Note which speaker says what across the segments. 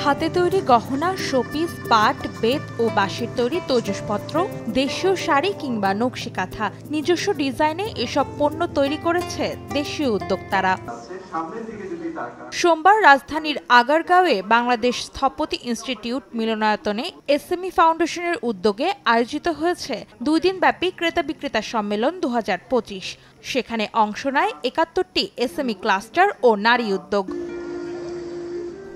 Speaker 1: হাতে তৈরি গহনা, শোপিস, পাট, বেত ও বাঁশের তৈরি তৈজসপত্র, দেশীয় শাড়ি কিংবা নকশি কাঁথা, নিজস্ব ডিজাইনে এসব পণ্য তৈরি করেছে দেশীয় উদ্যোক্তারা। সোমবার রাজধানীর আগারগাঁওয়ে বাংলাদেশ স্থপতি ইনস্টিটিউট মিলনায়তনে এসএমই ফাউন্ডেশনের উদ্যোগে আয়োজিত হয়েছে 2 দিনব্যাপী ক্রেতা বিক্রেতা সম্মেলন 2025। সেখানে অংশ নেয় 71টি এসএমই ক্লাস্টার ও নারী উদ্যোগ।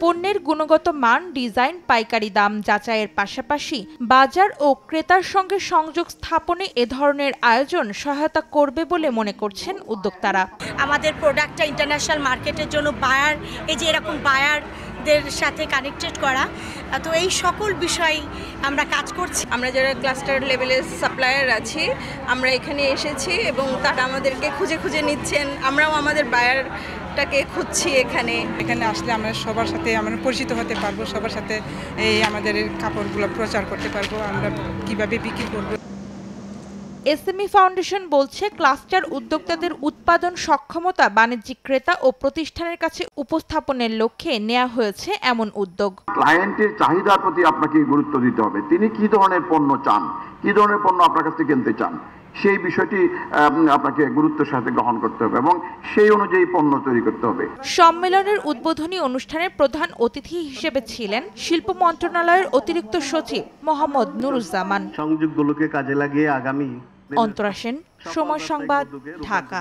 Speaker 1: পণ্যের গুণগত মান, ডিজাইন, পাইকারি দাম যাচাইয়ের পাশাপাশি বাজার ও ক্রেতার সঙ্গে সংযোগ স্থাপনে এ ধরনের আয়োজন সহায়তা করবে বলে মনে করছেন উদ্যোক্তারা।
Speaker 2: আমাদের প্রোডাক্টটা ইন্টারন্যাশনাল মার্কেটের জন্য এই যে এরকম বায়ারদের সাথে কানেক্টেড করা, তো এই সকল বিষয় আমরা কাজ করছি।
Speaker 3: আমরা যারা ক্লাস্টার লেভেলের সাপ্লায়ার আছি, আমরা এখানে এসেছি এবং তারা আমাদেরকে খুঁজে খুঁজে নিচ্ছেন, আমরাও আমাদের বায়ারটাকে খুঁজছি। এখানে
Speaker 4: আসলে আমরা সবার সাথে আমরা পরিচিত হতে পারবো, সবার সাথে এই আমাদের কাপড়গুলো প্রচার করতে পারবো, আমরা কিভাবে বিক্রি করবো।
Speaker 1: এসএমই ফাউন্ডেশন বলছে, ক্লাস্টার উদ্যোক্তাদের উৎপাদন সক্ষমতা বাণিজ্যিক ক্রেতা ও প্রতিষ্ঠানের কাছে উপস্থাপনের লক্ষ্যে নেওয়া হয়েছে এমন উদ্যোগ।
Speaker 5: ক্লায়েন্টের চাহিদার প্রতি আপনাকে গুরুত্ব দিতে হবে। তিনি কি ধরনের পণ্য চান, কি ধরনের পণ্য আপনার কাছ থেকে কিনতে চান, সেই বিষয়টি আপনাকে গুরুত্বের সাথে গ্রহণ করতে হবে এবং সেই অনুযায়ী পণ্য তৈরি করতে হবে।
Speaker 1: সম্মেলনের উদ্বোধনী অনুষ্ঠানে প্রধান অতিথি হিসেবে ছিলেন শিল্প মন্ত্রণালয়ের অতিরিক্ত সচিব মোহাম্মদ নুরুজ্জামান।
Speaker 6: সংযোগগুলোকে কাজে লাগিয়ে আগামী
Speaker 1: অন্তরা সেন, সময় সংবাদ, ঢাকা।